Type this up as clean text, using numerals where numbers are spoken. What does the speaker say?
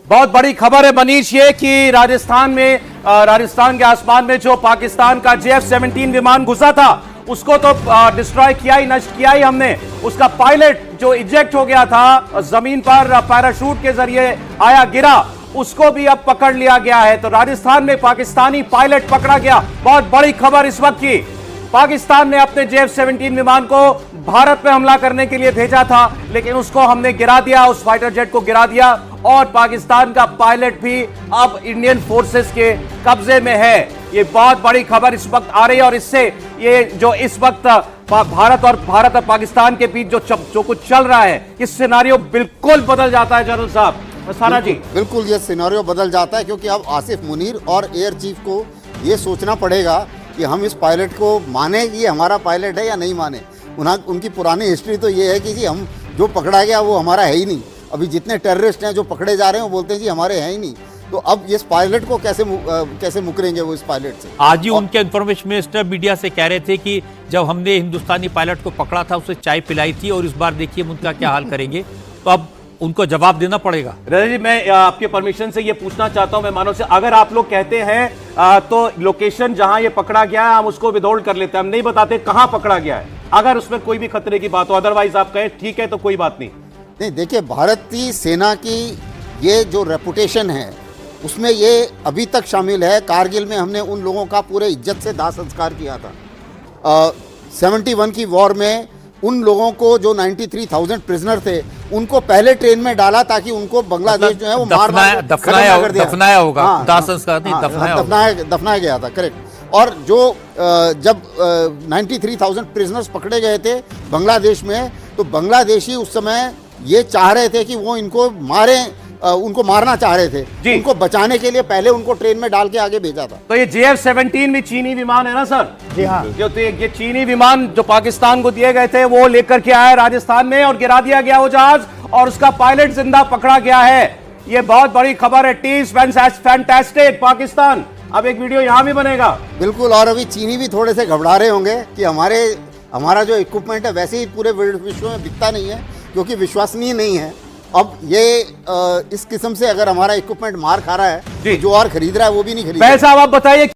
बहुत बड़ी खबर है मनीष ये कि राजस्थान के आसमान में जो पाकिस्तान का JF-17 विमान घुसा था उसको तो डिस्ट्रॉय किया ही, नष्ट किया ही हमने। उसका पायलट जो इजेक्ट हो गया था जमीन पर पैराशूट के जरिए आया गिरा, उसको भी अब पकड़ लिया गया है। तो राजस्थान में पाकिस्तानी पायलट पकड़ा गया। बहुत बड़ी खबर इस वक्त की। पाकिस्तान ने अपने JF-17 विमान को भारत में हमला करने के लिए भेजा था, लेकिन उसको हमने गिरा दिया, उस फाइटर जेट को गिरा दिया और पाकिस्तान का पायलट भी अब इंडियन फोर्सेस के कब्जे में है। ये बहुत बड़ी खबर इस वक्त आ रही है और इससे ये जो इस वक्त भारत और पाकिस्तान के बीच जो कुछ चल रहा है, ये सिनारियो बिल्कुल बदल जाता है जनरल साहब। अस्थाना जी, बिल्कुल ये सिनेरियो बदल जाता है, क्योंकि अब आसिफ मुनीर और एयर चीफ को ये सोचना पड़ेगा कि हम इस पायलट को माने कि ये हमारा पायलट है या नहीं माने। उनकी पुरानी हिस्ट्री तो ये है कि जी हम जो पकड़ा गया वो हमारा है ही नहीं। अभी जितने टेररिस्ट हैं जो पकड़े जा रहे हैं वो बोलते हैं जी हमारे हैं ही नहीं। तो अब इस पायलट को कैसे मुकरेंगे वो इस पायलट से। आज ही उनके इंफॉर्मेशन मिनिस्टर मीडिया से कह रहे थे कि जब हमने हिंदुस्तानी पायलट को पकड़ा था उसे चाय पिलाई थी और इस बार देखिए उनका क्या हाल करेंगे। तो अब उनको जवाब देना पड़ेगा। रजा जी, मैं आपके परमिशन से ये पूछना चाहता हूं मेहमानों से, अगर आप लोग कहते हैं तो लोकेशन जहां ये पकड़ा गया है हम उसको विदहोल्ड कर लेते हैं, हम नहीं बताते कहां पकड़ा गया है अगर उसमें कोई भी खतरे की बात हो। अदरवाइज आप कहें ठीक है तो कोई बात नहीं। देखिए, भारतीय सेना की ये जो रेपुटेशन है उसमें ये अभी तक शामिल है। कारगिल में हमने उन लोगों का पूरे इज्जत से दाह संस्कार किया था। 71 की वॉर में उन लोगों को जो 93,000 प्रिजनर थे उनको पहले ट्रेन में डाला ताकि उनको बांग्लादेश जो है वो दफनाया होगा। दाह संस्कार नहीं, दफनाया गया था, करेक्ट। और जो जब 93,000 प्रिजनर्स पकड़े गए थे बांग्लादेश में, तो बांग्लादेशी उस समय ये चाह रहे थे कि वो इनको उनको मारना चाह रहे थे। उनको बचाने के लिए पहले उनको ट्रेन में डाल के आगे भेजा था। तो ये JF-17 भी चीनी विमान है ना सर? जी हाँ। जो ये चीनी विमान जो पाकिस्तान को दिए गए थे वो लेकर के आया राजस्थान में और गिरा दिया गया वो जहाज और उसका पायलट जिंदा पकड़ा गया है। ये बहुत बड़ी खबर है। टीज फैंटास्टिक पाकिस्तान। अब एक वीडियो यहाँ भी बनेगा। बिल्कुल। और अभी चीनी भी थोड़े से घबरा रहे होंगे कि हमारा जो इक्विपमेंट है वैसे ही पूरे विश्व में बिकता नहीं है, क्योंकि विश्वसनीय नहीं है। अब ये इस किस्म से अगर हमारा इक्विपमेंट मार खा रहा है तो जो और खरीद रहा है वो भी नहीं खरीद। साहब आप बताइए।